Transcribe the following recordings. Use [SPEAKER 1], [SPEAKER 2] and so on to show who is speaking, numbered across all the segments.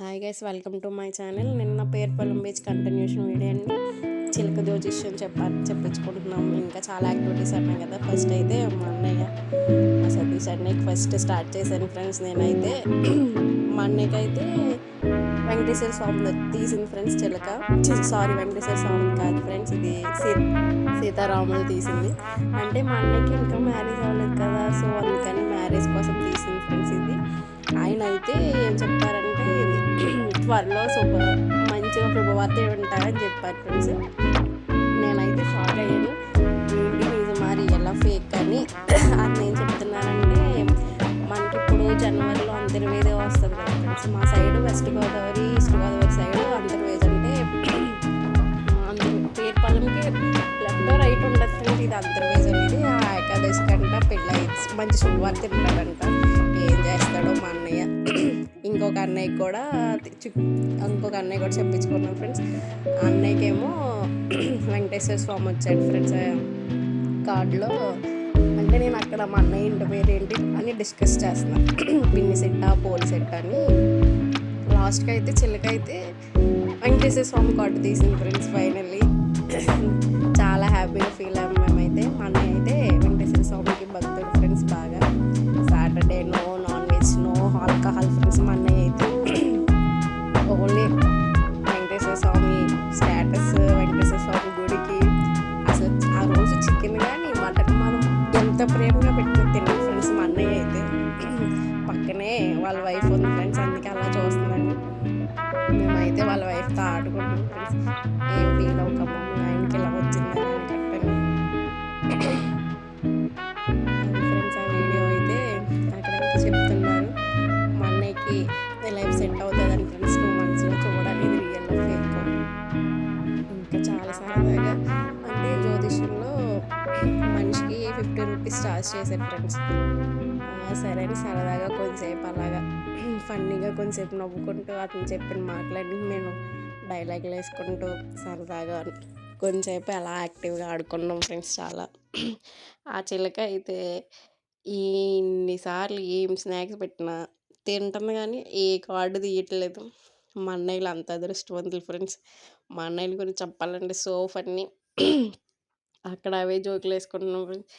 [SPEAKER 1] Hi guys, welcome to my channel. నిన్న Perupalem beach continuation video అండి. చిలక జ్యోతిష్యం చెప్పించుకుంటున్నాము. ఇంకా చాలా యాక్టివిటీస్ అన్నాయి కదా. ఫస్ట్ అయితే మా అన్నయ్య మా సతీష్ అన్నయ్యకి ఫస్ట్ స్టార్ట్ చేశాను ఫ్రెండ్స్. నేనైతే మా అన్నయ్యకి అయితే వెంకటేశ్వర స్వామి తీసింది ఫ్రెండ్స్ చిలక. సారీ, వెంకటేశ్వర స్వామి కాదు ఫ్రెండ్స్, ఇది సీతారాములు తీసింది. అంటే మా అన్నయ్యకి ఇంకా మ్యారేజ్ అవ్వలేదు కదా, సో అందుకని మ్యారేజ్ కోసం తీసింది ఫ్రెండ్స్ ఇది. ఆయన అయితే ఏం చెప్పారంటే త్వరలో మంచిగా శుభవార్త వింటారని చెప్పారు ఫ్రెండ్స్. నేనైతే షాక్ అయ్యాను. ఏంటి ఇది మరి ఎలా ఫేక్ అని. అది నేను చెప్తున్నానంటే మనకి ఇప్పుడు జనవరిలో అంతర్వేది వస్తుంది కదా ఫ్రెండ్స్. మా side west Godavari, east Godavari side Antarvedi అంటే పేరుపాలెంకి లెఫ్ట్ రైట్ ఉండదు ఫ్రెండ్స్. ఇది అంతర్వేది అనేది ఆ ఏకాదశి కంట పెళ్ళి మంచి శుభవార్త వింటాడంట. ఏం చేస్తాడో మా అన్నయ్య. ఇంకొక అన్నయ్య కూడా చెప్పించుకున్నాను ఫ్రెండ్స్. అన్నయ్యకేమో వెంకటేశ్వర స్వామి వచ్చాడు ఫ్రెండ్స్ కార్డులో. అంటే నేను అక్కడ మా అన్నయ్య ఇంటి పేరు ఏంటి అని డిస్కస్ చేస్తున్నాను. పిన్ని సెట్టా పోల్ సెట్ అని. లాస్ట్కి అయితే చిల్లకైతే వెంకటేశ్వర స్వామి కార్డు తీసింది ఫ్రెండ్స్. ఫైనల్లీ చాలా హ్యాపీగా ఫీల్ అయ్యాము మేమైతే. మా అన్నయ్య అయితే వెంకటేశ్వర స్వామికి భక్తుడు ఫ్రెండ్స్ బాగా. Saturday no non veg, no alcohol friends. మా అన్నయ్య అయితే ఓన్లీ వెంకటేశ్వర స్వామి స్టేటస్, వెంకటేశ్వర స్వామి గుడికి అసలు ఆ రోజు చికెన్ కానీ మటన్ మనం ఎంత ప్రేమగా పెట్టుకుని తిన్నాం ఫ్రెండ్స్. మా అన్నయ్య అయితే పక్కనే వాళ్ళ వైఫ్ ఉంది ఫ్రెండ్స్, అందుకే అలా చూస్తుందండి. మేమైతే వాళ్ళ వైఫ్తో ఆడుకుంటున్నాం ఫ్రెండ్స్. ఏం ఫీల్ అవ్వకమ్మా, మీ ఆయనకి ఇలా వచ్చిందని కట్టని ఫ్రెండ్స్. ఆ వీడియో అయితే అక్కడ చెప్తున్నారు మా అన్నయ్యకి లైఫ్ సెట్ అవుతుందని ఫ్రెండ్స్. 2 monthsలో చూడాలి ఇది రియల్ ఫేక్. ఇంకా చాలా సరదాగా అంటే జ్యోతిష్యంలో మనిషికి 50 రూపీస్ చార్జ్ చేశారు ఫ్రెండ్స్. సరే అని సరదాగా కొంచెంసేపు అలాగా ఫన్నీగా కొంచెంసేపు నవ్వుకుంటూ అతను చెప్పిన మాట్లాడి మేము డైలాగులు వేసుకుంటూ సరదాగా కొంచెంసేపు అలా యాక్టివ్గా ఆడుకున్నాం ఫ్రెండ్స్. చాలా ఆ చిలక అయితే ఇన్నిసార్లు ఏం స్నాక్స్ పెట్టినా తింటుంది కానీ ఏ కార్డు తీయట్లేదు. మా అన్నయ్యలు అంత అదృష్టవంతులు ఫ్రెండ్స్. మా అన్నయ్యల గురించి చెప్పాలంటే సో ఫన్నీ. అక్కడ అవే జోకులు వేసుకుంటున్నాం ఫ్రెండ్స్.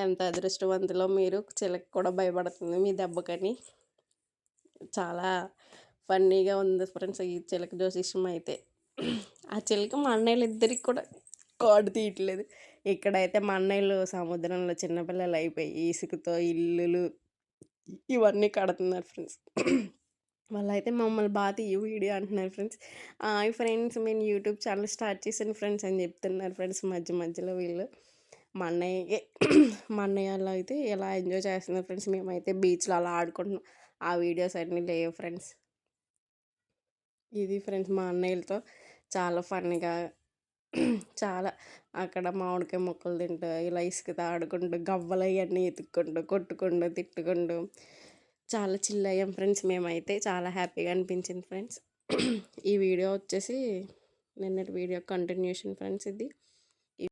[SPEAKER 1] ఎంత అదృష్టవంతులో మీరు. చిలక కూడా భయపడుతుంది మీ దెబ్బకని. చాలా ఫన్నీగా ఉంది ఫ్రెండ్స్ ఈ చిలక జ్యోతిష్యం అయితే. ఆ చిలక మా అన్నయ్యలు ఇద్దరికి కూడా కార్డు తీయట్లేదు. ఇక్కడైతే మా అన్నయ్యలు సముద్రంలో చిన్నపిల్లలు అయిపోయి ఇసుకతో ఇల్లులు ఇవన్నీ కడుతున్నారు ఫ్రెండ్స్. వాళ్ళైతే మమ్మల్ని బాగా తీయ వీడియో అంటున్నారు ఫ్రెండ్స్. ఫ్రెండ్స్ నేను యూట్యూబ్ ఛానల్ స్టార్ట్ చేశాను ఫ్రెండ్స్ అని చెప్తున్నారు ఫ్రెండ్స్ మధ్యలో వీళ్ళు. మా అన్నయ్య వాళ్ళు అయితే ఎలా ఎంజాయ్ చేస్తున్నారు ఫ్రెండ్స్. మేమైతే బీచ్లో అలా ఆడుకుంటున్నాం. ఆ వీడియోస్ అన్నీ లేవు ఫ్రెండ్స్. ఇది ఫ్రెండ్స్ మా అన్నయ్యలతో చాలా ఫన్నీగా చాలా అక్కడ మామిడికాయ ముక్కలు తింటూ ఇలా ఇసుకతో ఆడుకుంటూ గవ్వలు అవన్నీ ఎత్తుక్కుంటూ కొట్టుకుంటూ తిట్టుకుంటూ చాలా చిల్ అయ్యాం ఫ్రెండ్స్. మేమైతే చాలా హ్యాపీగా అనిపించింది ఫ్రెండ్స్. ఈ వీడియో వచ్చేసి నిన్నటి వీడియో కంటిన్యూషన్ ఫ్రెండ్స్ ఇది.